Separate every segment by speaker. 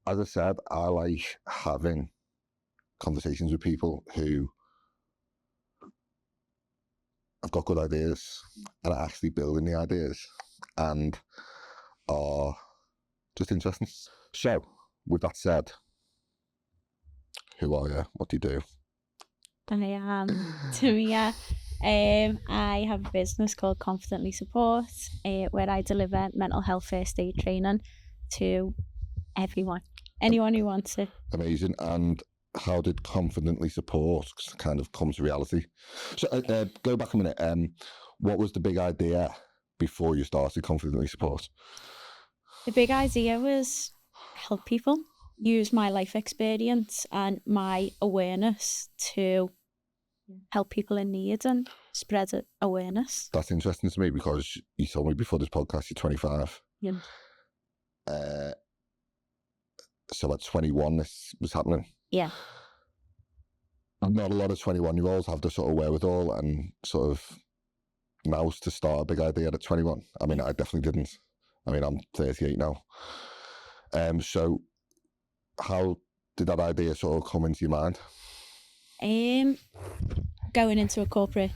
Speaker 1: as I said, I like having conversations with people who have got good ideas and are actually building the ideas and are just interesting. So, with that said, who are you? What do you do?
Speaker 2: I am Tamia. I have a business called Confidently Support, where I deliver mental health first aid training to anyone who wants it.
Speaker 1: Amazing. And how did Confidently Support kind of come to reality? So go back a minute. What was the big idea before you started Confidently Support?
Speaker 2: The big idea was help people, use my life experience and my awareness to help people in need and spread awareness.
Speaker 1: That's interesting to me because you told me before this podcast you're 25.
Speaker 2: Yeah.
Speaker 1: So at 21 this was happening.
Speaker 2: Yeah.
Speaker 1: Not a lot of 21-year-olds have the sort of wherewithal and sort of nous to start a big idea at 21. I mean, I definitely didn't. I mean, I'm 38 now. So how did that idea sort of come into your mind?
Speaker 2: Going into a corporate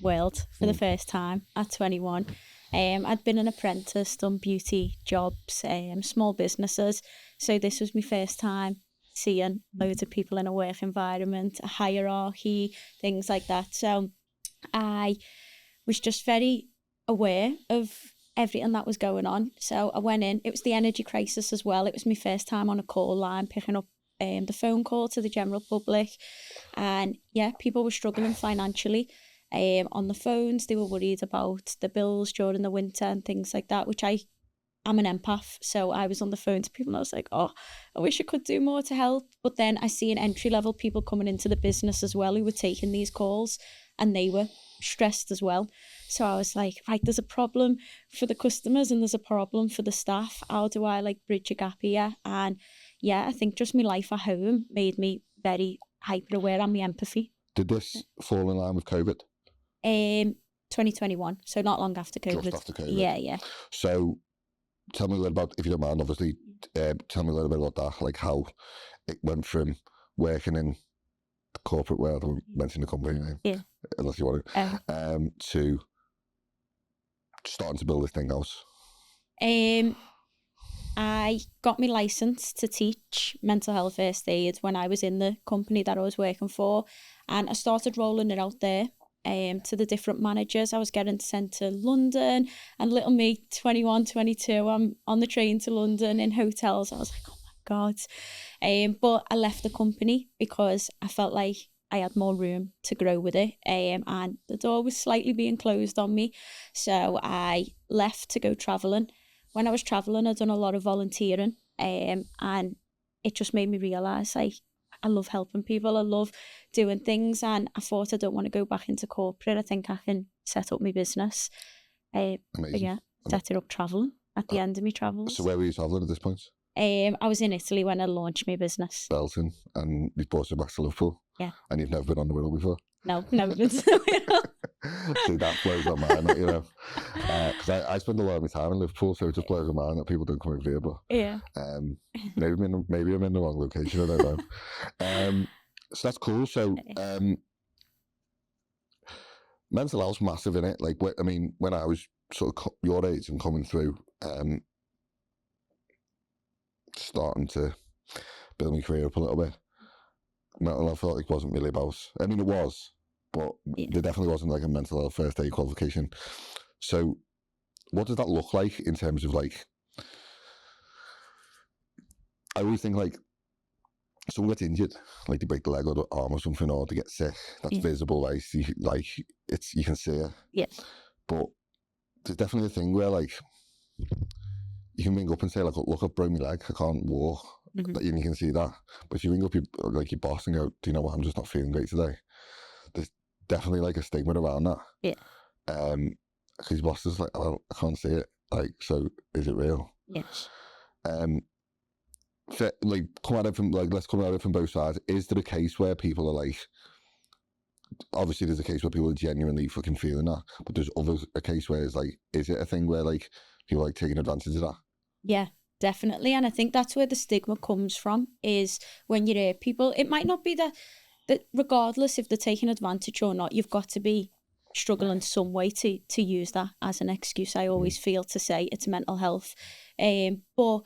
Speaker 2: world for the first time at 21. I'd been an apprentice, done beauty jobs, small businesses. So this was my first time seeing loads of people in a work environment, a hierarchy, things like that. So I was just very aware of everything that was going on. So I went in. It was the energy crisis as well. It was my first time on a call line, picking up the phone call to the general public. And yeah, people were struggling financially on the phones. They were worried about the bills during the winter and things like that, which I'm an empath. So I was on the phone to people and I was like, oh, I wish I could do more to help. But then I see an entry-level people coming into the business as well who were taking these calls and they were stressed as well. So I was like, right, there's a problem for the customers and there's a problem for the staff. How do I bridge a gap here? And yeah, I think just my life at home made me very hyper aware and my empathy.
Speaker 1: Did this fall in line with COVID?
Speaker 2: 2021, so not long after COVID.
Speaker 1: Just after COVID.
Speaker 2: Yeah.
Speaker 1: So tell me a little about, if you don't mind, obviously, tell me a little bit about that, like how it went from working in the corporate world, I won't mention the company name, unless you want to starting to build this thing out.
Speaker 2: I got my licence to teach mental health first aid when I was in the company that I was working for, and I started rolling it out there to the different managers. I was getting sent to London, and little me, 21, 22, I'm on the train to London in hotels. I was like, oh my God. But I left the company because I felt like I had more room to grow with it, and the door was slightly being closed on me. So I left to go travelling. When I was travelling, I'd done a lot of volunteering, and it just made me realise, I love helping people, I love doing things, and I thought I don't want to go back into corporate. I think I can set up my business.
Speaker 1: Amazing.
Speaker 2: Set it up travelling at the end of my travels.
Speaker 1: So where were you travelling at this point?
Speaker 2: I was in Italy when I launched my business.
Speaker 1: Belton, and you brought it back to Liverpool?
Speaker 2: Yeah.
Speaker 1: And you've never been on the Wirral before?
Speaker 2: No, never been to the Wirral.
Speaker 1: See, that blows my mind, because I spend a lot of my time in Liverpool, so it just blows my mind that people don't come over here. But
Speaker 2: yeah,
Speaker 1: maybe I'm in the wrong location. I don't know. So that's cool. So mental health's massive in it. Like, I mean, when I was sort of your age and coming through, starting to build my career up a little bit, mental health, I felt like wasn't really about. I mean, it was. But there definitely wasn't like a mental health first aid qualification. So what does that look like in terms of like, I always think like someone gets injured, like they break the leg or the arm or something, or they get sick, that's visible, right? You can see it.
Speaker 2: Yeah.
Speaker 1: But there's definitely a thing where like you can ring up and say like, look, I've broken my leg, I can't walk. Mm-hmm. And you can see that. But if you ring up your boss and go, do you know what, I'm just not feeling great today, there's definitely like a stigma around that.
Speaker 2: Yeah.
Speaker 1: Because your boss is like, oh, I can't see it. Like, so is it real?
Speaker 2: Yes.
Speaker 1: So, like, let's come at it from both sides. Is there a case where people are like, obviously there's a case where people are genuinely fucking feeling that, but there's a case where it's like, is it a thing where like people are like taking advantage of that?
Speaker 2: Yeah, definitely. And I think that's where the stigma comes from, is when you hear people, it might not be that regardless if they're taking advantage or not, you've got to be struggling some way to use that as an excuse. I always feel to say it's mental health. But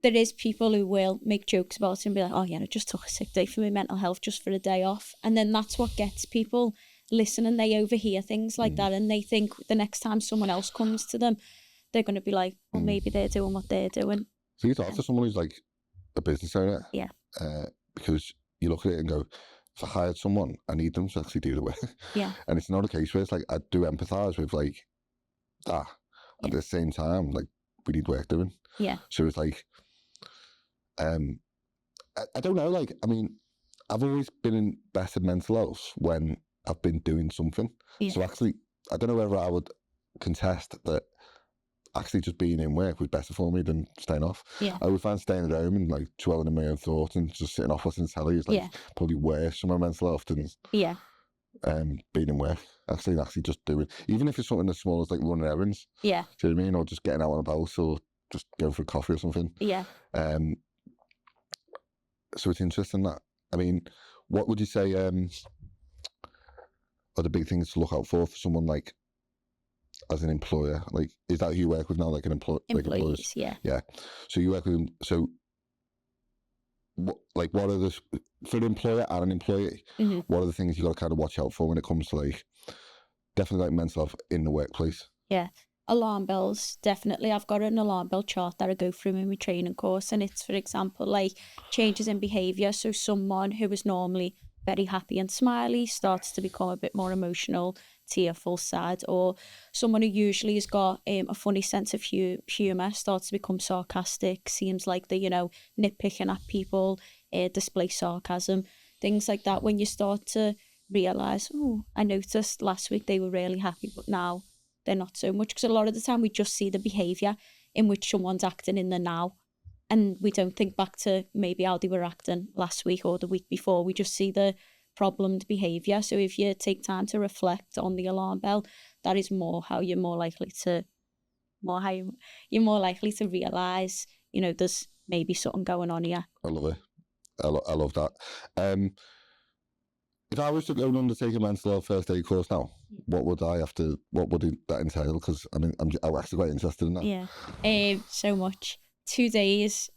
Speaker 2: there is people who will make jokes about it and be like, oh yeah, I just took a sick day for my mental health just for a day off. And then that's what gets people listening. They overhear things like that, and they think the next time someone else comes to them, they're going to be like, well, maybe they're doing what they're doing.
Speaker 1: So you talk to someone who's like a business owner,
Speaker 2: Yeah.
Speaker 1: Because you look at it and go, if I hired someone, I need them to actually do the work.
Speaker 2: Yeah.
Speaker 1: And it's not a case where it's like, I do empathise with like that. At the same time, like, we need work doing.
Speaker 2: Yeah.
Speaker 1: So it's like, I don't know, like, I mean, I've always been in better mental health when I've been doing something.
Speaker 2: Yeah.
Speaker 1: So actually, I don't know whether I would contest that actually just being in work was better for me than staying off.
Speaker 2: Yeah.
Speaker 1: I would find staying at home and like dwelling in my own thoughts and just sitting off watching telly is like probably worse for my mental health than being in work. Actually just doing, even if it's something as small as like running errands.
Speaker 2: Yeah.
Speaker 1: Do you know what I mean? Or just getting out and about, or just going for a coffee or something.
Speaker 2: Yeah.
Speaker 1: So it's interesting that, I mean, what would you say are the big things to look out for someone like as an employer? Like, is that who you work with now? Like an
Speaker 2: employees, yeah.
Speaker 1: Yeah. So you work with them. So what are the, for an employer and an employee, what are the things you got to kind of watch out for when it comes to like, definitely like mental health in the workplace?
Speaker 2: Yeah. Alarm bells, definitely. I've got an alarm bell chart that I go through in my training course, and it's, for example, like changes in behaviour. So someone who is normally very happy and smiley starts to become a bit more emotional, tearful, sad, or someone who usually has got a funny sense of humour starts to become sarcastic, seems like they're, nitpicking at people, display sarcasm, things like that. When you start to realise, oh, I noticed last week they were really happy, but now they're not so much, because a lot of the time we just see the behaviour in which someone's acting in the now, and we don't think back to maybe how they were acting last week or the week before. We just see the problemed behaviour. So if you take time to reflect on the alarm bell, that is you're more likely to realise, there's maybe something going on here.
Speaker 1: I love it. I love that. If I was to go and undertake a mental health first aid course now, what would that entail? Because I'm actually quite interested in that.
Speaker 2: Yeah, so much. 2 days,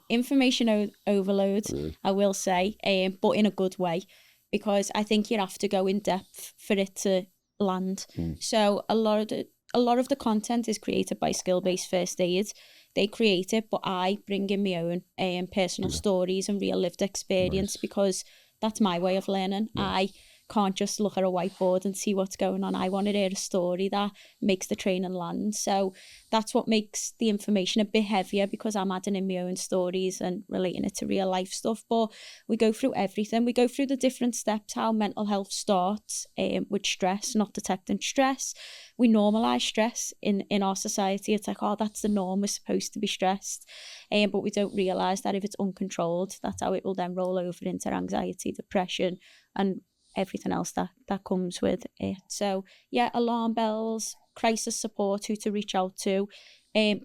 Speaker 2: information overload, really? I will say, but in a good way, because I think you have to go in depth for it to land. So a lot of the content is created by skill-based first aid. They create it, but I bring in my own personal stories and real lived experience, because that's my way of learning. I can't just look at a whiteboard and see what's going on. I want to hear a story that makes the training land. So that's what makes the information a bit heavier, because I'm adding in my own stories and relating it to real life stuff. But we go through everything. We go through the different steps, how mental health starts with stress, not detecting stress. We normalise stress in our society. It's like, oh, that's the norm, we're supposed to be stressed. But we don't realise that if it's uncontrolled, that's how it will then roll over into anxiety, depression, and everything else that comes with it. So yeah, alarm bells, crisis support, who to reach out to,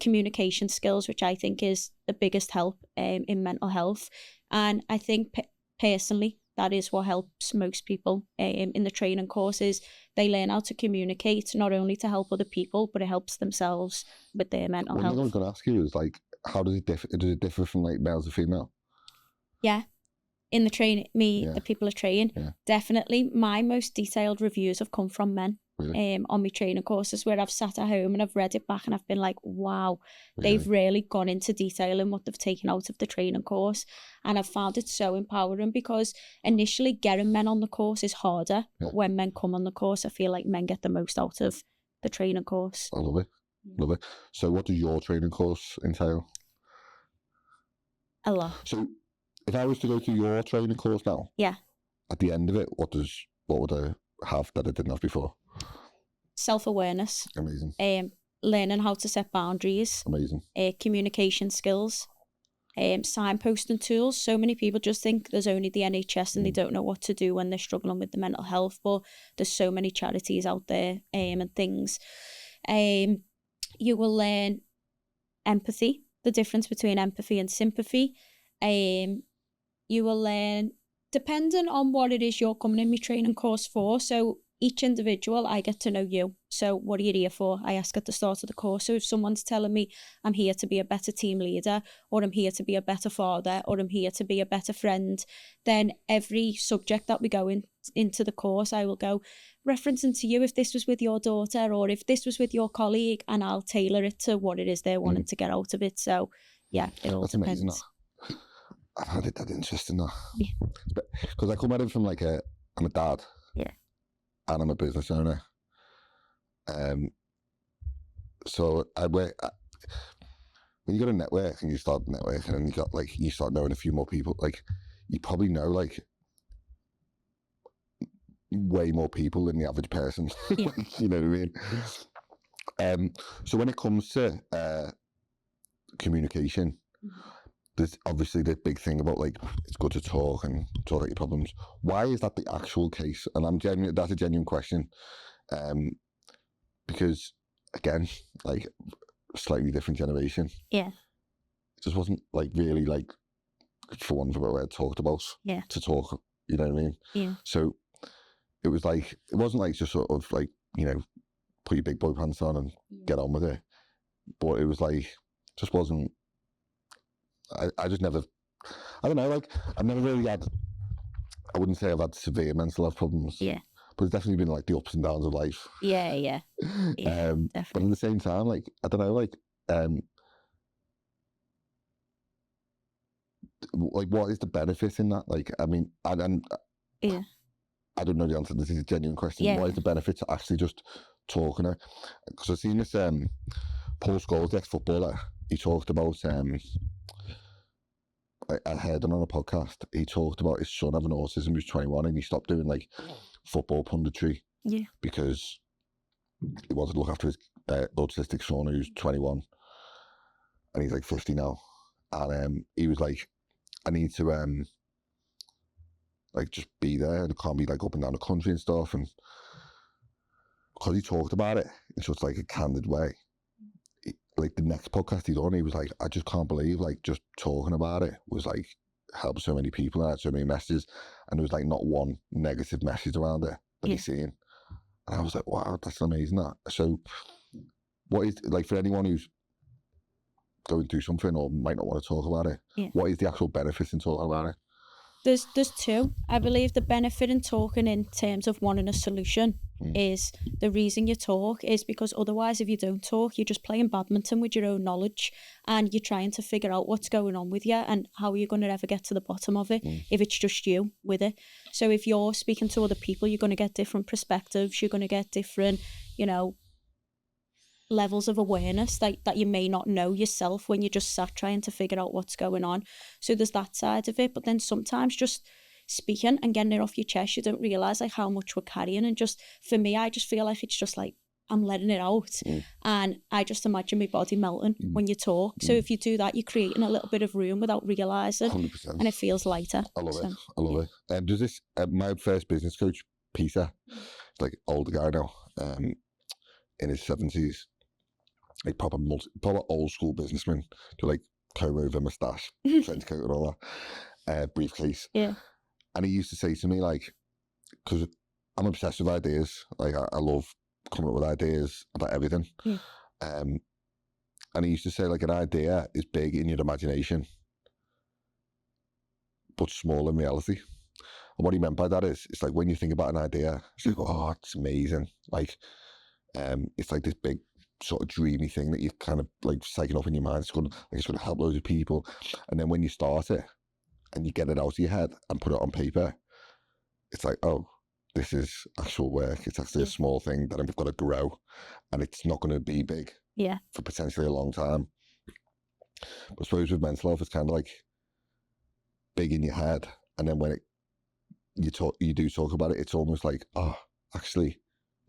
Speaker 2: communication skills, which I think is the biggest help in mental health. And I think personally, that is what helps most people in the training courses. They learn how to communicate, not only to help other people, but it helps themselves with their mental health.
Speaker 1: What I was going to ask you is, like, how does it differ? Does it differ from like male to female?
Speaker 2: Yeah. In the training, the people are trained, definitely. My most detailed reviews have come from men. Really? On my training courses, where I've sat at home and I've read it back and I've been like, wow, they've really gone into detail in what they've taken out of the training course. And I've found it so empowering, because initially getting men on the course is harder, but when men come on the course, I feel like men get the most out of the training course.
Speaker 1: I love it. Love it. So what does your training course entail?
Speaker 2: A lot.
Speaker 1: So if I was to go to your training course now, at the end of it, what would I have that I didn't have before?
Speaker 2: Self-awareness.
Speaker 1: Amazing.
Speaker 2: Learning how to set boundaries.
Speaker 1: Amazing.
Speaker 2: Communication skills. Signposting tools. So many people just think there's only the NHS and they don't know what to do when they're struggling with the mental health, but there's so many charities out there and things. You will learn empathy. the difference between empathy and sympathy. You will learn, depending on what it is you're coming in my training course for. So each individual, I get to know you. So what are you here for? I ask at the start of the course. So if someone's telling me I'm here to be a better team leader, or I'm here to be a better father, or I'm here to be a better friend, then every subject that we go into the course, I will go referencing to you if this was with your daughter or if this was with your colleague, and I'll tailor it to what it is they're wanting to get out of it. So yeah, it all depends.
Speaker 1: Amazing, I find it that interesting, that.
Speaker 2: Yeah.
Speaker 1: Because I come at it from like I'm a dad.
Speaker 2: Yeah.
Speaker 1: And I'm a business owner. So I work. When you go to network and you start networking and you start knowing a few more people, like you probably know like way more people than the average person.
Speaker 2: Yeah.
Speaker 1: You know what I mean? So when it comes to communication, there's obviously the big thing about like it's good to talk about your problems. Why is that the actual case? And that's a genuine question, because again, like slightly different generation.
Speaker 2: Yeah.
Speaker 1: It just wasn't like really like, for want of a better word, talked about.
Speaker 2: Yeah.
Speaker 1: To talk, you know what I mean?
Speaker 2: Yeah.
Speaker 1: So it was like, it wasn't like just sort of like, you know, put your big boy pants on and get on with it. But it was like, just wasn't. I just never, I don't know, like, I've never really had, I wouldn't say I've had severe mental health problems.
Speaker 2: Yeah.
Speaker 1: But it's definitely been like the ups and downs of life.
Speaker 2: Yeah, yeah. Yeah,
Speaker 1: But
Speaker 2: definitely.
Speaker 1: at the same time, like, I don't know, like what is the benefit in that? Like, I mean,
Speaker 2: yeah.
Speaker 1: I don't know the answer. This is a genuine question.
Speaker 2: Yeah.
Speaker 1: What is the benefit to actually just talking? Because I've seen this, Paul Scholes, the ex-footballer, he talked about, I heard him on a podcast. He talked about his son having autism. He was 21 and he stopped doing like football punditry.
Speaker 2: Yeah.
Speaker 1: Because he wanted to look after his autistic son who's 21 and he's like 50 now. And he was like, I need to like just be there, and it can't be like up and down the country and stuff. And because he talked about it in such like a candid way, like the next podcast he done, he was like, I just can't believe like just talking about it was like helped so many people and had so many messages, and there was like not one negative message around it that he's seen. And I was like, wow, that's amazing. That. So what is, like, for anyone who's going through something or might not want to talk about it, what is the actual benefit in talking about it?
Speaker 2: There's two. I believe the benefit in talking in terms of wanting a solution is the reason you talk is because otherwise if you don't talk, you're just playing badminton with your own knowledge and you're trying to figure out what's going on with you and how are you going to ever get to the bottom of it if it's just you with it. So if you're speaking to other people, you're going to get different perspectives, you're going to get different, you know, levels of awareness that you may not know yourself when you're just sat trying to figure out what's going on. So there's that side of it, but then sometimes just speaking and getting it off your chest, you don't realise like how much we're carrying. And just for me, I just feel like it's just like I'm letting it out and I just imagine my body melting when you talk. So if you do that, you're creating a little bit of room without realising
Speaker 1: 100%.
Speaker 2: and it feels lighter.
Speaker 1: I love it. I love it. And does this my first business coach, Peter, he's like older guy now, in his 70s. Like proper old school businessman, to like comb over moustache, trench coat and all that, briefcase.
Speaker 2: Yeah.
Speaker 1: And he used to say to me, like, because I'm obsessed with ideas, like I love coming up with ideas about everything.
Speaker 2: Yeah.
Speaker 1: And he used to say, like, an idea is big in your imagination, but small in reality. And what he meant by that is, it's like when you think about an idea, it's like, oh, it's amazing. Like, it's like this big sort of dreamy thing that you kind of like psyching up in your mind. It's going to help loads of people. And then when you start it and you get it out of your head and put it on paper, it's like, oh, this is actual work. It's actually a small thing that I've got to grow, and it's not going to be big for potentially a long time. But I suppose with mental health, it's kind of like big in your head, and then when you do talk about it, it's almost like, oh, actually,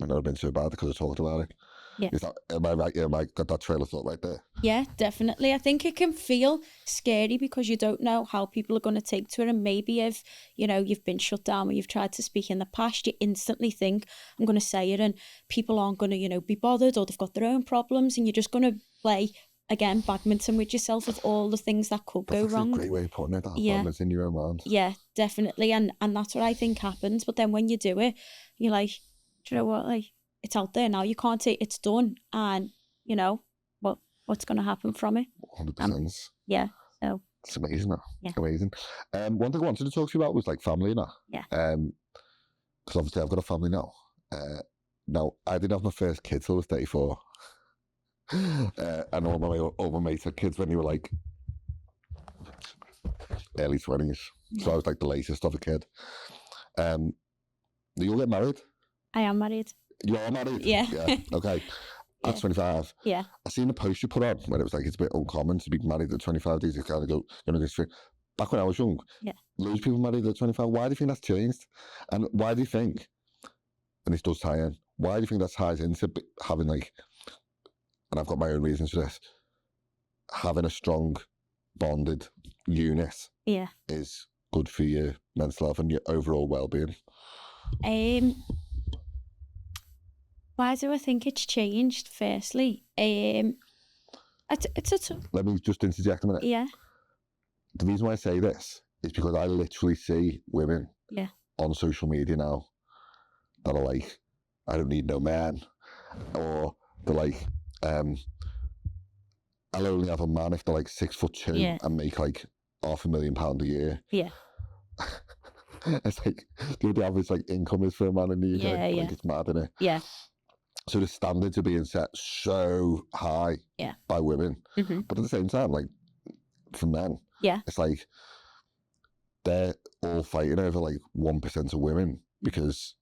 Speaker 1: might not have been so bad because I talked about it.
Speaker 2: Yeah.
Speaker 1: Am I right? Yeah, am I got that trail of thought right there?
Speaker 2: Yeah, definitely. I think it can feel scary because you don't know how people are going to take to it. And maybe if, you know, you've been shut down or you've tried to speak in the past, you instantly think, I'm going to say it and people aren't going to, you know, be bothered, or they've got their own problems, and you're just going to play again, badminton with yourself with all the things that could
Speaker 1: That's
Speaker 2: go
Speaker 1: actually
Speaker 2: wrong.
Speaker 1: a great way of putting it, that
Speaker 2: Yeah.
Speaker 1: badminton in your own mind.
Speaker 2: Yeah, definitely. And that's what I think happens. But then when you do it, you're like, do you know what? Like, it's out there now. You can't say it's done. And, you know, what's going to happen from it?
Speaker 1: 100%.
Speaker 2: Yeah. So
Speaker 1: It's amazing.
Speaker 2: Yeah.
Speaker 1: Amazing. One thing I wanted to talk to you about was like family now.
Speaker 2: Yeah.
Speaker 1: Because obviously I've got a family now. Now, I didn't have my first kid till I was 34. And all my mates had kids when they were like early 20s. So I was like the latest of a kid. You all get married?
Speaker 2: I am married.
Speaker 1: You are married?
Speaker 2: Yeah.
Speaker 1: Okay. At
Speaker 2: Yeah.
Speaker 1: 25.
Speaker 2: Yeah.
Speaker 1: I seen a post you put on when it was like, it's a bit uncommon to be married at 25 days. You kind of go, this thing. Back when I was young,
Speaker 2: Yeah.
Speaker 1: loads of people married at 25. Why do you think that's changed? And why do you think, and this does tie in, why do you think that ties into having like, and I've got my own reasons for this, having a strong bonded unit
Speaker 2: Yeah.
Speaker 1: is good for your mental health and your overall well-being?
Speaker 2: Why do I think it's changed? Firstly, it's
Speaker 1: Let me just interject a minute.
Speaker 2: Yeah.
Speaker 1: The reason why I say this is because I literally see women
Speaker 2: Yeah.
Speaker 1: on social media now that are like, I don't need no man, or they're like, I'll only have a man if they're like 6'2"
Speaker 2: Yeah.
Speaker 1: and make like £500,000 a year.
Speaker 2: Yeah.
Speaker 1: It's like the average like income is for a man in the UK.
Speaker 2: Yeah,
Speaker 1: like it's mad, isn't it?
Speaker 2: Yeah.
Speaker 1: So the standards are being set so high by women, but at the same time, like for men, it's like they're all fighting over like 1% of women because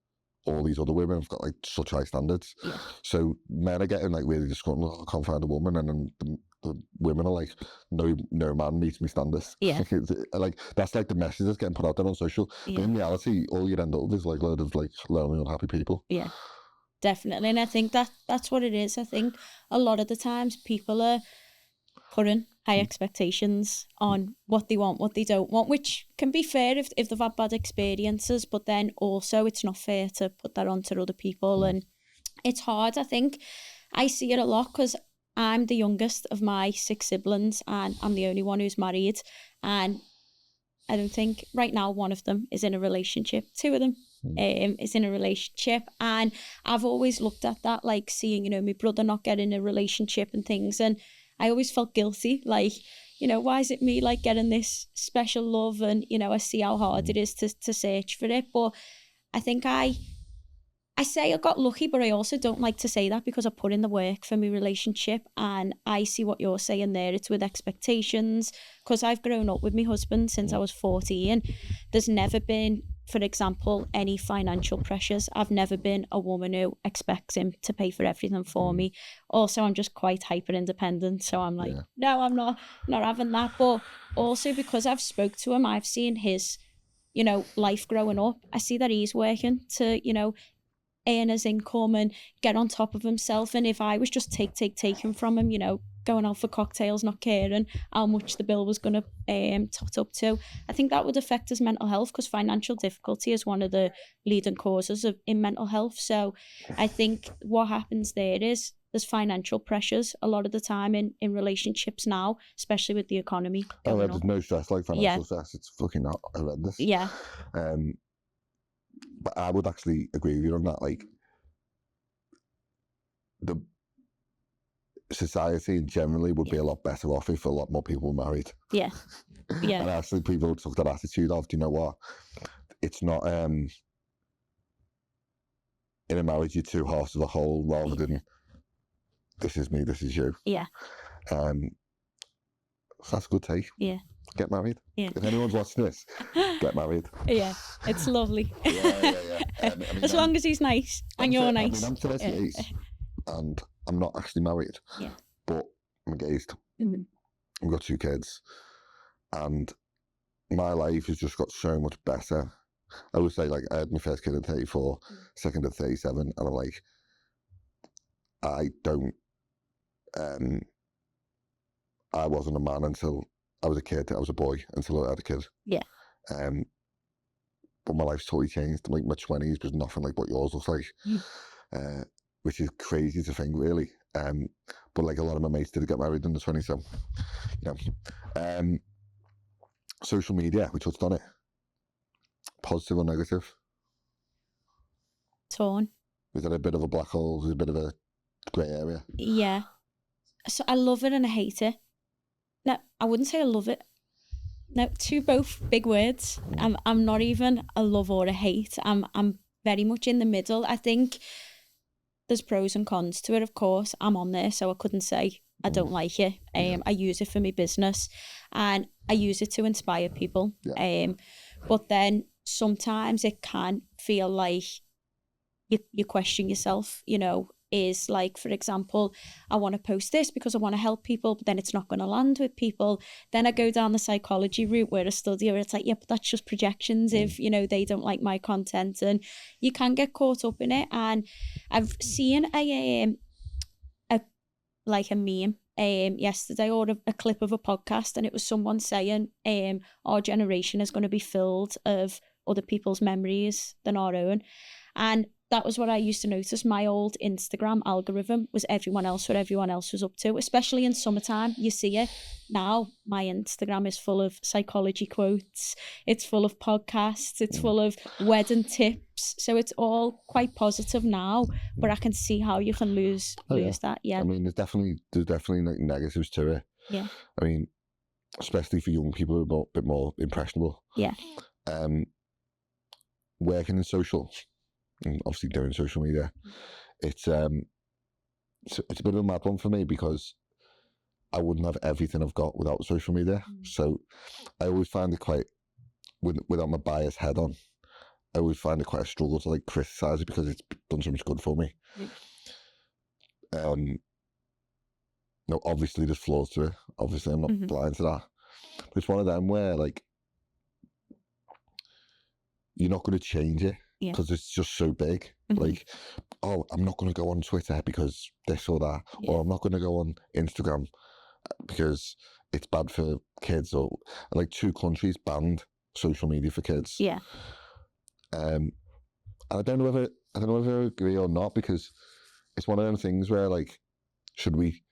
Speaker 1: all these other women have got like such high standards.
Speaker 2: Yeah.
Speaker 1: So men are getting like really disgruntled. Oh, I can't find a woman, and then the women are like, no man meets me standards.
Speaker 2: Yeah.
Speaker 1: Like that's like the message that's getting put out there on social.
Speaker 2: Yeah.
Speaker 1: But in reality, all you'd end up with is like a load of like lonely, unhappy people.
Speaker 2: Yeah. Definitely. And I think that's what it is. I think a lot of the times people are putting high expectations on what they want, what they don't want, which can be fair if they've had bad experiences, but then also it's not fair to put that onto other people. And it's hard. I think I see it a lot because I'm the youngest of my 6 siblings and I'm the only one who's married. And I don't think right now one of them is in a relationship. 2 of them is in a relationship. And I've always looked at that, like seeing, you know, my brother not getting a relationship and things. And I always felt guilty, like, you know, why is it me like getting this special love? And, you know, I see how hard it is to search for it. But I think I say I got lucky, but I also don't like to say that because I put in the work for my relationship. And I see what you're saying there. It's with expectations. Because I've grown up with my husband since I was 14. There's never been, for example, any financial pressures. I've never been a woman who expects him to pay for everything for me. Also, I'm just quite hyper independent. So I'm like, no, I'm not having that. But also because I've spoke to him, I've seen his, you know, life growing up. I see that he's working to, you know, earn his income and get on top of himself. And if I was just taking from him, you know, going out for cocktails, not caring how much the bill was going to tot up to, I think that would affect his mental health because financial difficulty is one of the leading causes in mental health. So I think what happens there is there's financial pressures a lot of the time in relationships now, especially with the economy.
Speaker 1: Oh, there's no stress like financial stress. It's fucking horrendous.
Speaker 2: Yeah.
Speaker 1: But I would actually agree with you on that. Like, the society generally would be a lot better off if a lot more people were married.
Speaker 2: Yeah. Yeah.
Speaker 1: And actually people took that attitude of, do you know what? It's not, in a marriage, you're 2 halves of a whole rather than this is me, this is you.
Speaker 2: Yeah.
Speaker 1: So that's a good take.
Speaker 2: Yeah.
Speaker 1: Get married.
Speaker 2: Yeah.
Speaker 1: If anyone's watching this, get married.
Speaker 2: Yeah, it's lovely.
Speaker 1: Yeah. I mean,
Speaker 2: as long as he's nice and you're nice.
Speaker 1: I mean, I'm 38 and I'm not actually married.
Speaker 2: Yeah.
Speaker 1: But I'm engaged.
Speaker 2: Mm-hmm.
Speaker 1: I've got 2 kids. And my life has just got so much better. I would say, like, I had my first kid at 34, second at 37, and I'm like, I wasn't a man until I was a kid. I was a boy until I had a kid.
Speaker 2: Yeah.
Speaker 1: But my life's totally changed. Like, my 20s was nothing like what yours looks like, which is crazy to think, really. But like a lot of my mates did get married under 20, so you know. Social media, we touched on it. Positive or negative?
Speaker 2: Torn.
Speaker 1: Is that a bit of a black hole? Is it a bit of a grey area?
Speaker 2: Yeah. So I love it and I hate it. No, I wouldn't say I love it. No, both big words. I'm not even a love or a hate. I'm very much in the middle. I think there's pros and cons to it, of course. I'm on there, so I couldn't say I don't like it. I use it for my business and I use it to inspire people.
Speaker 1: Yeah.
Speaker 2: But then sometimes it can feel like you question yourself, you know, is like, for example, I want to post this because I want to help people, but then it's not going to land with people. Then I go down the psychology route where I study where it's like, yeah, but that's just projections if, you know, they don't like my content, and you can get caught up in it. And I've seen a meme yesterday, or a clip of a podcast, and it was someone saying our generation is going to be filled of other people's memories than our own. And that was what I used to notice. My old Instagram algorithm was everyone else, what everyone else was up to, especially in summertime. You see it now. My Instagram is full of psychology quotes. It's full of podcasts. It's full of wedding tips. So it's all quite positive now, but I can see how you can lose that. Yeah.
Speaker 1: I mean, there's definitely like negatives to it.
Speaker 2: Yeah.
Speaker 1: I mean, especially for young people who are a bit more impressionable.
Speaker 2: Yeah.
Speaker 1: Working in social, and obviously doing social media, it's a bit of a mad one for me because I wouldn't have everything I've got without social media. So I always find it quite, without my bias head on, I always find it quite a struggle to like criticize it because it's done so much good for me. No, obviously there's flaws to it. Obviously I'm not blind to that. But it's one of them where like you're not going to change it because it's just so big. Like, oh, I'm not going to go on Twitter because this or that, or I'm not going to go on Instagram because it's bad for kids. Or like 2 countries banned social media for kids.
Speaker 2: Yeah.
Speaker 1: I don't know whether I agree or not, because it's one of them things where like, should we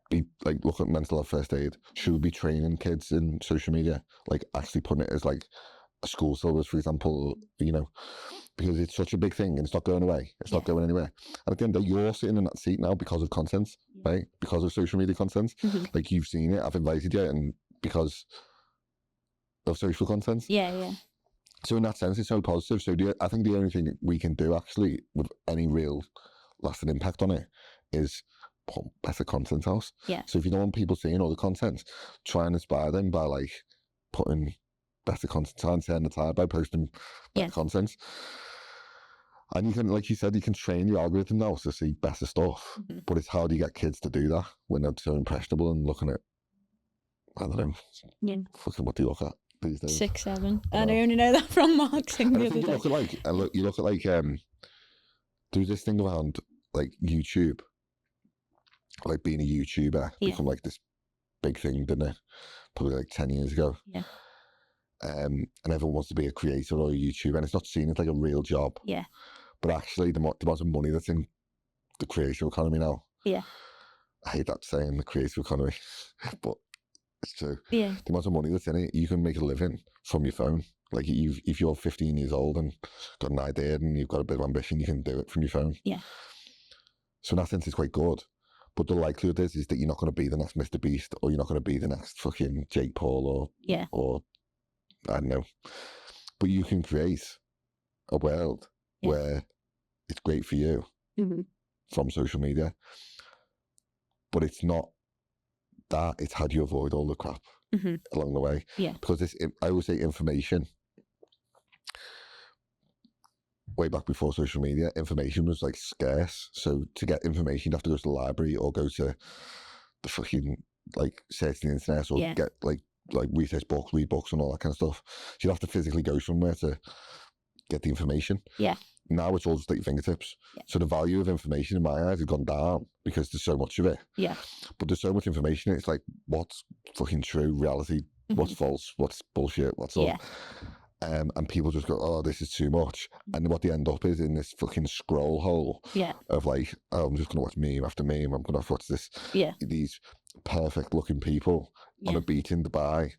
Speaker 1: be like looking at mental health first aid? Should we be training kids in social media, like actually putting it as like a school syllabus, for example, you know, because it's such a big thing and it's not going away. It's not going anywhere. And at the end of the day, you're sitting in that seat now because of content, right? Because of social media content. Like you've seen it, I've invited you, and because of social content.
Speaker 2: Yeah.
Speaker 1: So in that sense, it's so positive. So I think the only thing we can do actually with any real lasting impact on it is put better content out.
Speaker 2: Yeah.
Speaker 1: So if you don't want people seeing all the content, try and inspire them by like putting better content on, turn the tide by posting better content. And you can, like you said, you can train your algorithm now to see better stuff. But it's how do you get kids to do that when they're so impressionable and looking at, I don't know, fucking what do you look at these days?
Speaker 2: 6, 7. I only know that from marketing the other day.
Speaker 1: You look at like there's this thing around like YouTube, like being a YouTuber become like this big thing, didn't it? Probably like 10 years ago.
Speaker 2: Yeah.
Speaker 1: And everyone wants to be a creator or a YouTuber, and it's not seen as like a real job.
Speaker 2: Yeah. But
Speaker 1: actually, the amount of money that's in the creative economy now. Yeah. I hate that saying, the creative economy, but it's true. Yeah. The amount of money that's in it, you can make a living from your phone. Like if you're 15 years old and got an idea and you've got a bit of ambition, you can do it from your phone. Yeah. So in that sense, it's quite good. But the likelihood is that you're not going to be the next Mr. Beast, or you're not going to be the next fucking Jake Paul, or I don't know. But you can create a world where it's great for you from social media. But it's not that, it's how do you avoid all the crap along the way. Yeah. Because I always say information, way back before social media, information was like scarce. So to get information, you'd have to go to the library or go to the fucking like search the internet or get like research books, read books and all that kind of stuff. So you'd have to physically go somewhere to get the information. Yeah. Now it's all just at your fingertips. Yeah. So the value of information in my eyes has gone down because there's so much of it. Yeah. But there's so much information, it's like what's fucking true, reality, what's false, what's bullshit, what's up. and people just go, oh, this is too much. And what they end up is in this fucking scroll hole
Speaker 2: Yeah.
Speaker 1: of like, oh, I'm just going to watch meme after meme. I'm going to watch this.
Speaker 2: Yeah.
Speaker 1: These perfect looking people on
Speaker 2: Yeah.
Speaker 1: a beach in Dubai,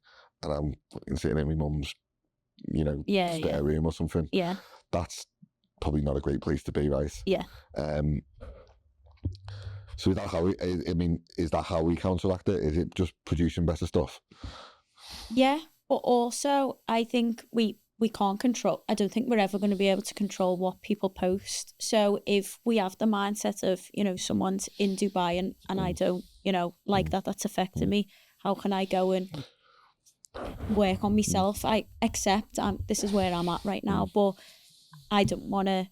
Speaker 1: and I'm fucking sitting in my mum's, you know,
Speaker 2: Yeah.
Speaker 1: spare room or something.
Speaker 2: Yeah.
Speaker 1: That's probably not a great place to be, right?
Speaker 2: Yeah.
Speaker 1: So is that how we, I mean, is that how we counteract it? Is it just producing better stuff?
Speaker 2: Yeah, but also I think we can't control. I don't think we're ever going to be able to control what people post. So if we have the mindset of, you know, someone's in Dubai and I don't, you know, like that's affecting me, how can I go and work on myself? I accept this is where I'm at right now, but I don't want to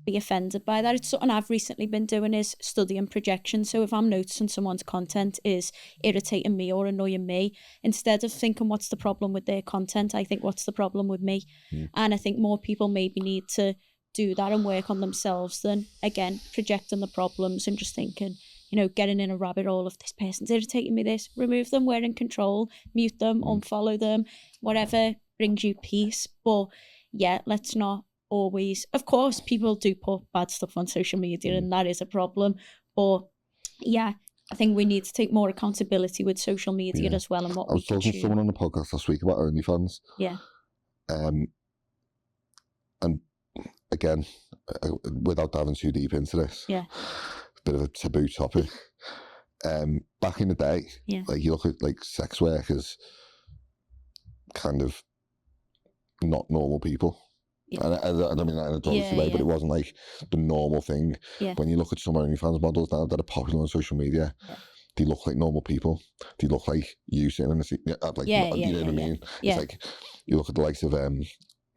Speaker 2: be offended by that. It's something I've recently been doing, is studying projection. So if I'm noticing someone's content is irritating me or annoying me, instead of thinking what's the problem with their content, I think what's the problem with me. And I think more people maybe need to do that and work on themselves than, again, projecting the problems and just thinking, you know, getting in a rabbit hole of this person's irritating me, this, remove them, we're in control, mute them, unfollow them, whatever brings you peace. But yeah, let's not always, of course, people do put bad stuff on social media and that is a problem, but yeah, I think we need to take more accountability with social media as well, and what we
Speaker 1: I was talking to someone on the podcast last week about OnlyFans.
Speaker 2: Yeah.
Speaker 1: And again, without diving too deep into this,
Speaker 2: Yeah.
Speaker 1: a bit of a taboo topic. Back in the day, like you look at like sex workers, kind of not normal people. And I don't mean that in a derogatory way, but it wasn't like the normal thing. When you look at some OnlyFans models now that are popular on social media, they look like normal people. They look like you sitting in a seat, like, you know what I mean? It's like, you look at the likes of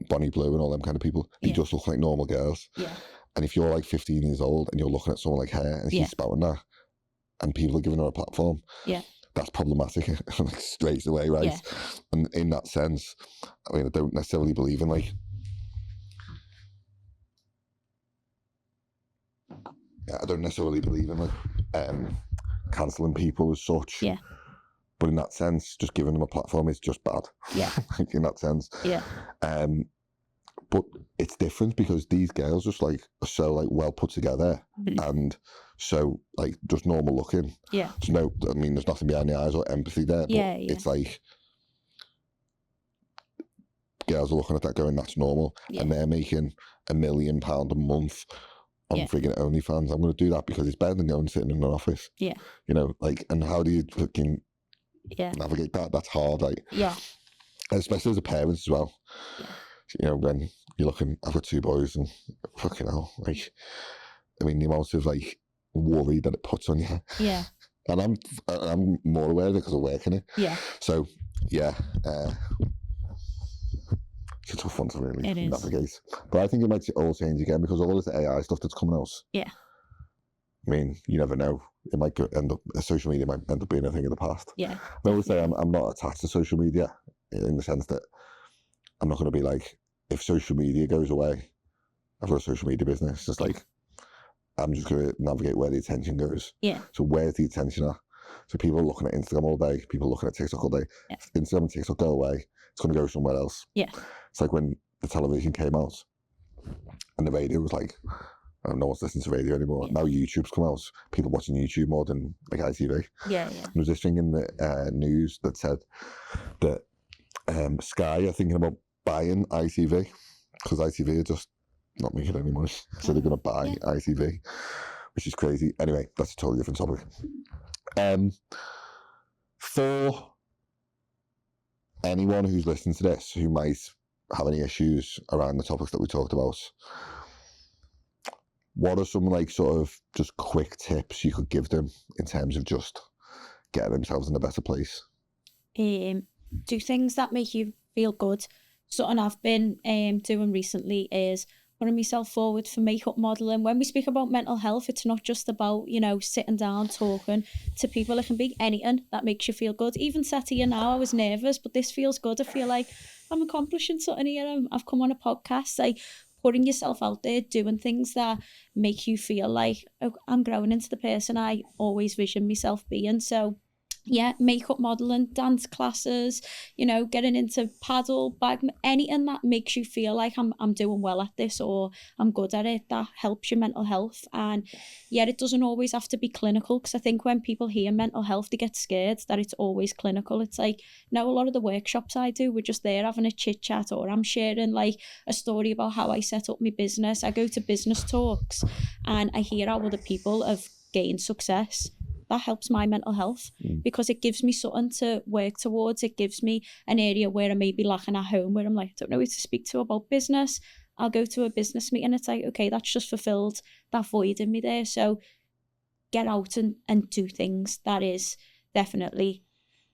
Speaker 1: Bonnie Blue and all them kind of people, they just look like normal girls. And if you're like 15 years old and you're looking at someone like her and she's spouting that, and people are giving her a platform, that's problematic like straight away, right? And in that sense, I mean, I don't necessarily believe in like, I don't necessarily believe in like cancelling people as such. But in that sense, just giving them a platform is just bad. Like in that sense. But it's different because these girls just like are so like well put together and so like just normal looking. There's no, I mean, there's nothing behind the eyes or empathy there. But it's like girls are looking at that going, that's normal, and they're making £1 million a month on frigging OnlyFans. I'm going to do that because it's better than going sitting in an office. You know, like, and how do you fucking navigate that? That's hard, like. Especially as a parent as well. You know, when you're looking, I've got 2 boys and fucking hell, like, I mean, the amount of like worry that it puts on you. And I'm more aware of it because I work in it. So, it's a tough one to really navigate. But I think it might all change again because all this AI stuff that's coming out. I mean, you never know. It might end up, social media might end up being a thing of the past. I always say I'm not attached to social media in the sense that I'm not going to be like, if social media goes away, I've got a social media business. It's like, I'm just going to navigate where the attention goes. So where's the attention at? So people are looking at Instagram all day, people are looking at TikTok all day. Instagram and TikTok go away, it's going to go somewhere else. It's like when the television came out and the radio was like, oh, no one's listening to radio anymore. Now YouTube's come out, people watching YouTube more than like ITV. There was this thing in the news that said that Sky are thinking about buying ITV because ITV are just not making any money. So they're going to buy ITV, which is crazy. Anyway, that's a totally different topic. For anyone who's listening to this who might have any issues around the topics that we talked about, what are some like sort of just quick tips you could give them in terms of just getting themselves in a better place?
Speaker 2: Do things that make you feel good. Something I've been doing recently is putting myself forward for makeup modelling. When we speak about mental health, it's not just about, you know, sitting down, talking to people. It can be anything that makes you feel good. Even sat here now, I was nervous, but this feels good. I feel like I'm accomplishing something here. I've come on a podcast. Like, putting yourself out there, doing things that make you feel like, oh, I'm growing into the person I always vision myself being. So Yeah, makeup modeling, dance classes, you know, getting into paddle, anything that makes you feel like I'm doing well at this or I'm good at it, that helps your mental health. And yeah, it doesn't always have to be clinical, because I think when people hear mental health, they get scared that it's always clinical. It's like, no, a lot of the workshops I do, we're just there having a chit chat, or I'm sharing like a story about how I set up my business. I go to business talks and I hear how other people have gained success. That helps my mental health because it gives me something to work towards. It gives me an area where I may be lacking at home, where I'm like, I don't know who to speak to about business. I'll go to a business meeting. It's like, okay, that's just fulfilled that void in me there. So get out and do things. That is definitely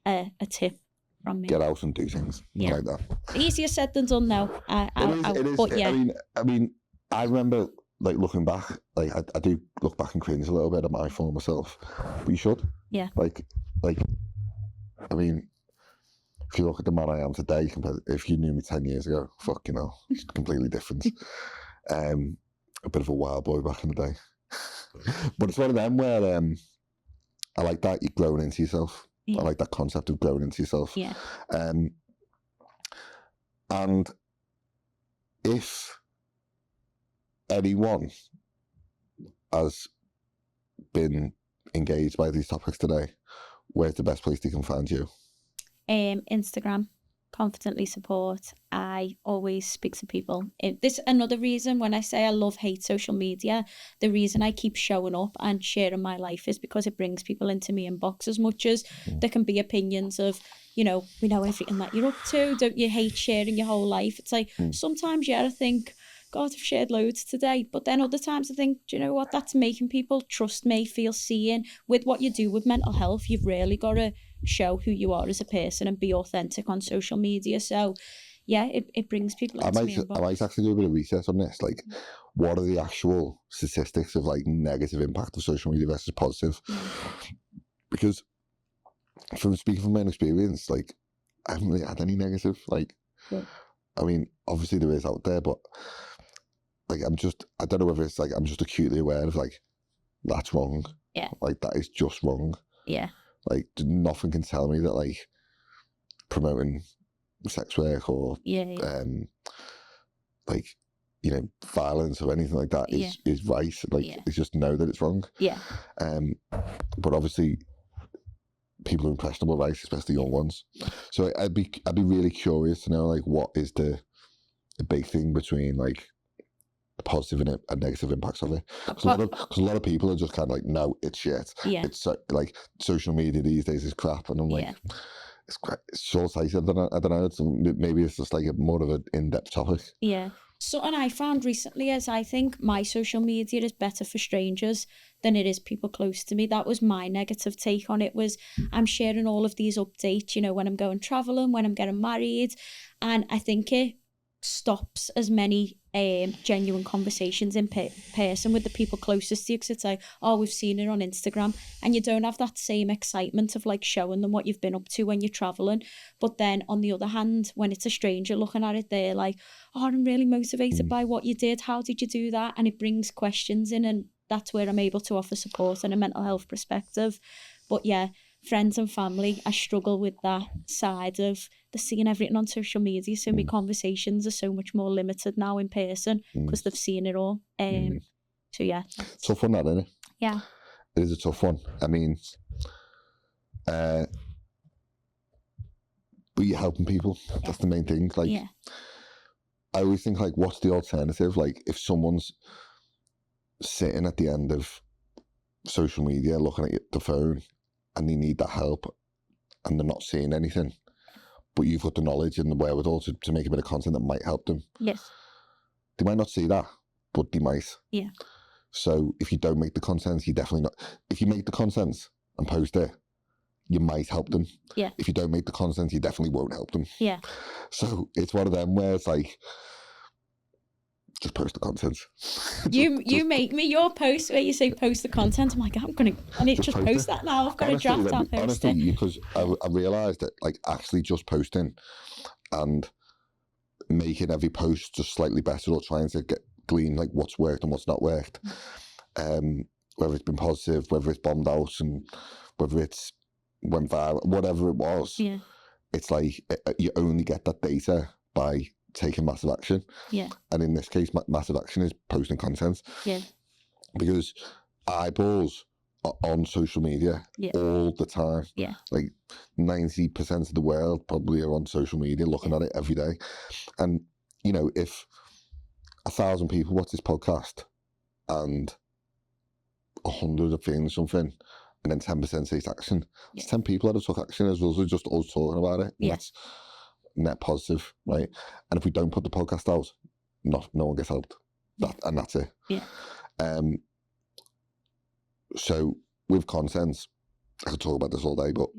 Speaker 2: a tip from me.
Speaker 1: Get out and do things.
Speaker 2: Yeah.
Speaker 1: I like that.
Speaker 2: Easier said than done now.
Speaker 1: It is.
Speaker 2: But yeah.
Speaker 1: I mean, I remember like looking back, like I do look back and cringe a little bit at my former self, but you should.
Speaker 2: Yeah.
Speaker 1: Like, I mean, if you look at the man I am today, compared if you knew me 10 years ago, fuck, you know, it's completely different. A bit of a wild boy back in the day. But it's one of them where I like that you've grown into yourself.
Speaker 2: Yeah.
Speaker 1: I like that concept of growing into yourself.
Speaker 2: Yeah.
Speaker 1: And if anyone has been engaged by these topics today, where's the best place they can find you?
Speaker 2: Instagram, confidently support. I always speak to people. This another reason when I say I hate social media, the reason I keep showing up and sharing my life is because it brings people into my inbox. As much as there can be opinions of, you know, we know everything that you're up to, don't you hate sharing your whole life? It's like sometimes, yeah, I think, God, I've shared loads today. But then other times I think, do you know what? That's making people trust me, feel seen. With what you do with mental health, you've really got to show who you are as a person and be authentic on social media. So, yeah, it brings people into me.
Speaker 1: I might actually do a bit of research on this. Like, what are the actual statistics of like negative impact of social media versus positive? Because from speaking from my own experience, like, I haven't really had any negative. Like, I mean, obviously there is out there, but like, I don't know whether it's like I'm just acutely aware of like, that's wrong.
Speaker 2: Yeah.
Speaker 1: Like, that is just wrong.
Speaker 2: Yeah.
Speaker 1: Like, nothing can tell me that like promoting sex work or like, you know, violence or anything like that is right. Like, it's just know that it's wrong.
Speaker 2: Yeah.
Speaker 1: But obviously people are impressionable, right? Especially young ones. So I'd be really curious to know like what is the big thing between like the positive and negative impacts of it. Because a lot of people are just kind of like, no, it's shit.
Speaker 2: Yeah.
Speaker 1: It's like social media these days is crap, and I'm like, it's short-sighted. I don't know. Maybe it's just like more of an in-depth topic.
Speaker 2: Yeah. Something I found recently is I think my social media is better for strangers than it is people close to me. That was my negative take on it, was I'm sharing all of these updates, you know, when I'm going travelling, when I'm getting married. And I think it stops as many genuine conversations in person with the people closest to you, because it's like, oh, we've seen it on Instagram, and you don't have that same excitement of like showing them what you've been up to when you're traveling. But then on the other hand, when it's a stranger looking at it, they're like, oh, I'm really motivated by what you did, how did you do that? And it brings questions in, and that's where I'm able to offer support and a mental health perspective. But yeah, friends and family, I struggle with that side of the seeing everything on social media. So my conversations are so much more limited now in person because they've seen it all. So yeah.
Speaker 1: Tough one, that, isn't it?
Speaker 2: Yeah.
Speaker 1: It is a tough one. I mean, but you're helping people. That's the main thing. Like, I always think like, what's the alternative? Like, if someone's sitting at the end of social media looking at the phone and they need that help and they're not seeing anything, but you've got the knowledge and the wherewithal to make a bit of content that might help them.
Speaker 2: Yes.
Speaker 1: They might not see that, but they might.
Speaker 2: Yeah.
Speaker 1: So if you don't make the content, you definitely not. If you make the content and post it, you might help them.
Speaker 2: Yeah.
Speaker 1: If you don't make the content, you definitely won't help them.
Speaker 2: Yeah.
Speaker 1: So it's one of them where it's like, just post the content.
Speaker 2: You make me your post where you say post the content. I'm like, I need to just post that now. I've got a draft. I'll post
Speaker 1: honestly,
Speaker 2: it.
Speaker 1: Because I realised that like actually just posting and making every post just slightly better, or trying to glean like what's worked and what's not worked, whether it's been positive, whether it's bombed out, and whether it's went viral, whatever it was.
Speaker 2: Yeah.
Speaker 1: It's like you only get that data by taking massive action.
Speaker 2: Yeah.
Speaker 1: And in this case, massive action is posting content.
Speaker 2: Yeah.
Speaker 1: Because eyeballs are on social media all the time.
Speaker 2: Yeah.
Speaker 1: Like 90% of the world probably are on social media looking at it every day. And, you know, if 1,000 people watch this podcast and 100 are feeling something, and then 10% takes action, it's 10 people that have took action as well as just us talking about it. And that's net positive, right? And if we don't put the podcast out, no one gets helped. And that's it.
Speaker 2: Yeah.
Speaker 1: So with content, I could talk about this all day, but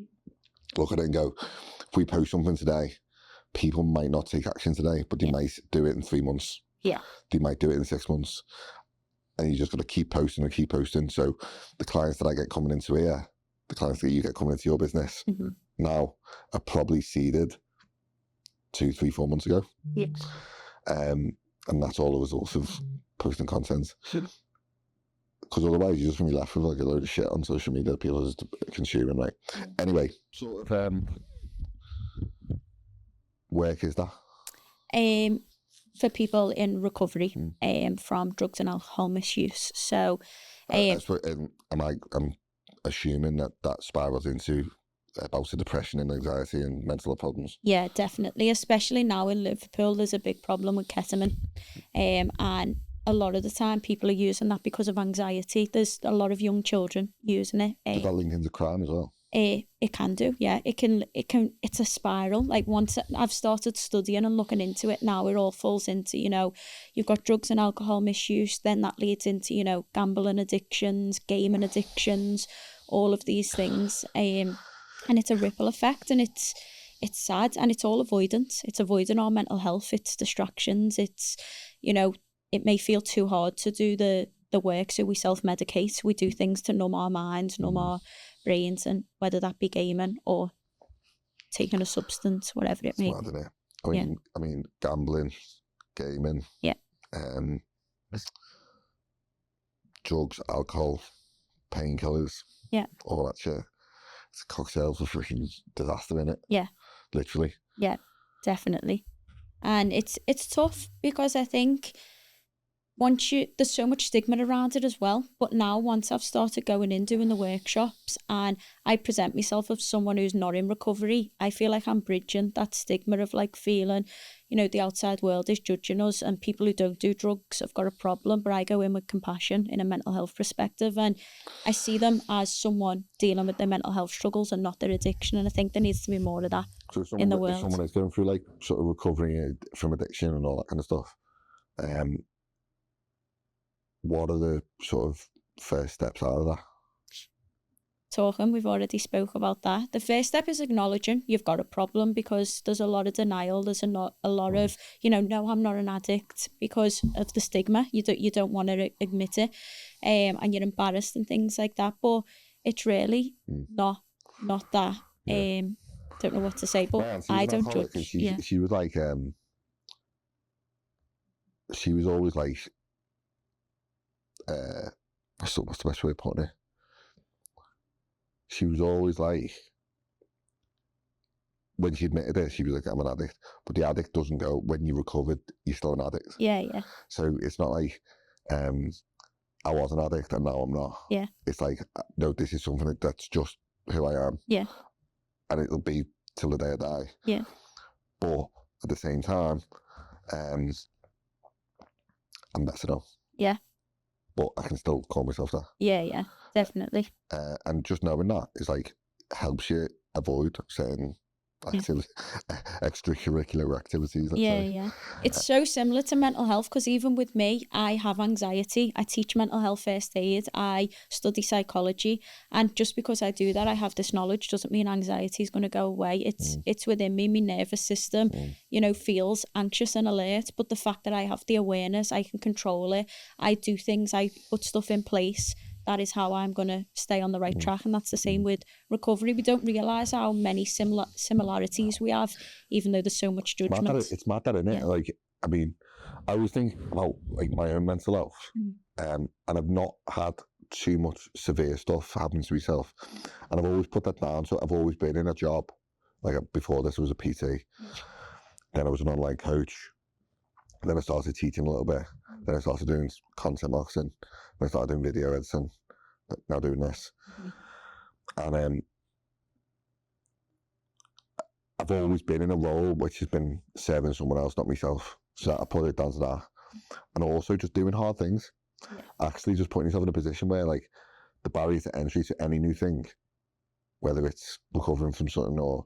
Speaker 1: look at it and go, if we post something today, people might not take action today, but they might do it in 3 months.
Speaker 2: Yeah.
Speaker 1: They might do it in 6 months. And you just got to keep posting and keep posting. So the clients that I get coming into here, the clients that you get coming into your business now are probably seeded 2, 3, 4 months ago.
Speaker 2: Yeah.
Speaker 1: And that's all a result of posting content. Because otherwise you're just going to be left with like a load of shit on social media that people are just consuming, right? Anyway, sort of work is that?
Speaker 2: For people in recovery from drugs and alcohol misuse. So
Speaker 1: I'm assuming that spirals into bouts of depression and anxiety and mental problems.
Speaker 2: Yeah, definitely. Especially now in Liverpool, there's a big problem with ketamine. And a lot of the time people are using that because of anxiety. There's a lot of young children using it.
Speaker 1: Does that link into crime as well?
Speaker 2: It can do, yeah. It can. It's a spiral. Like once I've started studying and looking into it now, it all falls into, you know, you've got drugs and alcohol misuse, then that leads into, you know, gambling addictions, gaming addictions, all of these things. And it's a ripple effect, and it's sad, and it's all avoidance. It's avoiding our mental health. It's distractions. It's, you know, it may feel too hard to do the work, so we self-medicate. We do things to numb our minds, numb our brains, and whether that be gaming or taking a substance, whatever it may be.
Speaker 1: I mean, gambling, gaming, drugs, alcohol, painkillers, all that shit. It's a cocktail for freaking disaster, in it. Yeah, literally.
Speaker 2: Yeah, definitely. And it's tough because I think there's so much stigma around it as well. But now, once I've started going in doing the workshops and I present myself as someone who's not in recovery, I feel like I'm bridging that stigma of like feeling, you know, the outside world is judging us and people who don't do drugs have got a problem. But I go in with compassion in a mental health perspective, and I see them as someone dealing with their mental health struggles and not their addiction. And I think there needs to be more of that in the world.
Speaker 1: If someone is going through like sort of recovery from addiction and all that kind of stuff, what are the sort of first steps out of that?
Speaker 2: Talking, we've already spoke about that. The first step is acknowledging you've got a problem, because there's a lot of denial. There's a lot of, you know, no, I'm not an addict, because of the stigma. You don't want to admit it, and you're embarrassed and things like that. But it's really not that. Don't know what to say, but I don't judge.
Speaker 1: She was like, she was always like, what's the best way of putting it? She was always like, when she admitted it, she was like, I'm an addict. But the addict doesn't go, when you recovered, you're still an addict.
Speaker 2: Yeah.
Speaker 1: So it's not like, I was an addict and now I'm not.
Speaker 2: Yeah.
Speaker 1: It's like, no, this is something that's just who I am.
Speaker 2: Yeah.
Speaker 1: And it'll be till the day I die.
Speaker 2: Yeah.
Speaker 1: But at the same time, I'm messing up.
Speaker 2: Yeah.
Speaker 1: But I can still call myself that.
Speaker 2: Yeah, definitely.
Speaker 1: And just knowing that is like, helps you avoid certain extracurricular activities.
Speaker 2: Yeah. It's so similar to mental health, because even with me, I have anxiety. I teach mental health first aid. I study psychology, and just because I do that, I have this knowledge, doesn't mean anxiety is going to go away. It's within me. My nervous system, you know, feels anxious and alert. But the fact that I have the awareness, I can control it. I do things. I put stuff in place. That is how I'm going to stay on the right track. And that's the same with recovery. We don't realise how many similarities we have, even though there's so much judgment.
Speaker 1: It's mad that, isn't it? Like, I mean, I always think about like my own mental health, and I've not had too much severe stuff happening to myself, and I've always put that down. So I've always been in a job. Like before this, I was a PT. Then I was an online coach. Then I started teaching a little bit. Then I started doing content marketing. Then I started doing video editing. Now doing this. And I've always been in a role which has been serving someone else, not myself. So I put it down to that. And also just doing hard things. Actually just putting yourself in a position where like the barrier to entry to any new thing, whether it's recovering from something or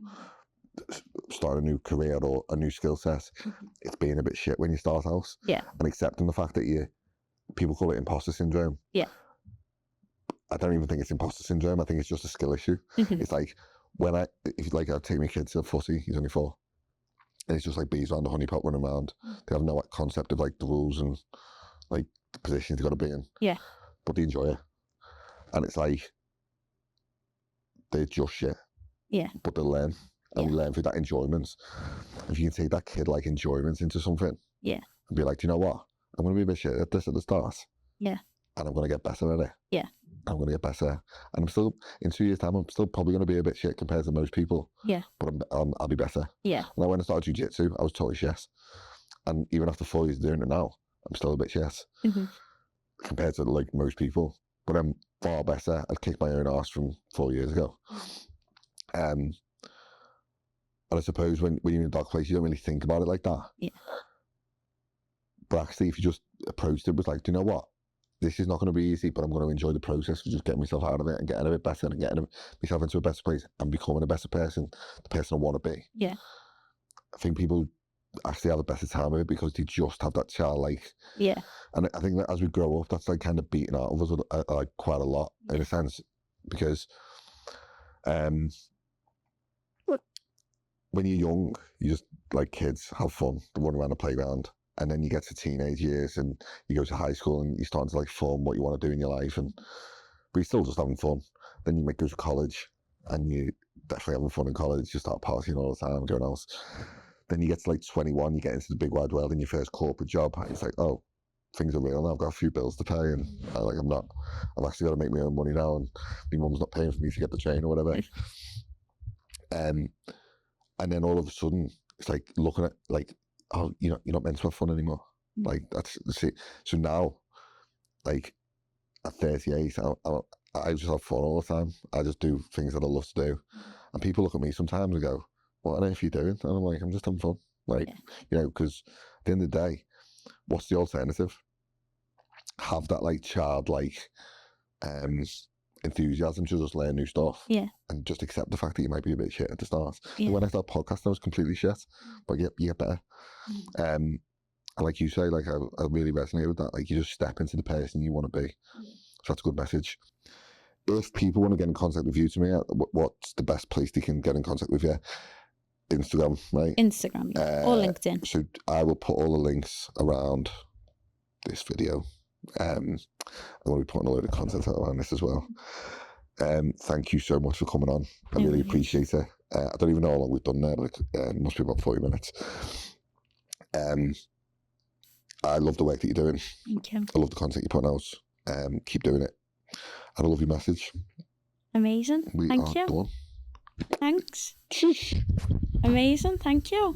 Speaker 1: starting a new career or a new skill set, it's being a bit shit when you start out. And accepting the fact that people call it imposter syndrome. I don't even think it's imposter syndrome. I think it's just a skill issue. It's like if I take my kid to a footy, he's only 4, and it's just like bees around the honeypot running around. They have no concept of like the rules and like the positions they've got to be in. But they enjoy it. And it's like they're just shit. But they learn. And we learn through that enjoyment. If you can take that kid like enjoyment into something, and be like, do you know what? I'm going to be a bit shit at this at the start. And I'm going to get better at it. I'm going to get better. And I'm still, in 2 years' time, I'm still probably going to be a bit shit compared to most people. But I'll be better. And when I started jiu-jitsu, I was totally shit. And even after 4 years doing it now, I'm still a bit shit compared to like most people. But I'm far better. I've kicked my own arse from 4 years ago. And I suppose when you're in a dark place, you don't really think about it like that. But actually, if you just approached it with like, do you know what? This is not going to be easy, but I'm going to enjoy the process of just getting myself out of it and getting a bit better and getting myself into a better place and becoming a better person, the person I want to be. I think people actually have a better time with it because they just have that childlike. And I think that as we grow up, that's like kind of beaten out of us like quite a lot in a sense, because when you're young, you just like kids have fun, they run around the playground. And then you get to teenage years and you go to high school and you start to like form what you want to do in your life. But you're still just having fun. Then you might go to college and you definitely having fun in college. You start partying all the time, going out. Then you get to like 21, you get into the big wide world in your first corporate job. And it's like, oh, things are real now. I've got a few bills to pay and I've actually got to make my own money now. And my mum's not paying for me to get the train or whatever. And then all of a sudden, it's like looking at like, oh, you're not meant to have fun anymore. Like that's it. So now, like at 38, I just have fun all the time. I just do things that I love to do, and people look at me sometimes and go, "What on earth are you doing?" And I'm like, "I'm just having fun." Like because at the end of the day, what's the alternative? Have that like childlike enthusiasm to just learn new stuff and just accept the fact that you might be a bit shit at the start. And when I started podcasting, I was completely shit, but you get better. And like you say, like I really resonate with that. Like you just step into the person you want to be. So that's a good message. If people want to get in contact with you, Tamia, what's the best place they can get in contact with you? Instagram, right?
Speaker 2: Instagram, or LinkedIn.
Speaker 1: So I will put all the links around this video. I'm going to be putting a load of content out around this as well. Thank you so much for coming on. I really appreciate it. I don't even know how long we've done there, but it must be about 40 minutes. I love the work that you're doing.
Speaker 2: Thank you.
Speaker 1: I love the content you're putting out. Keep doing it. And I love your message.
Speaker 2: Amazing. Thank you.
Speaker 1: Done.
Speaker 2: Thanks. Amazing. Thank you.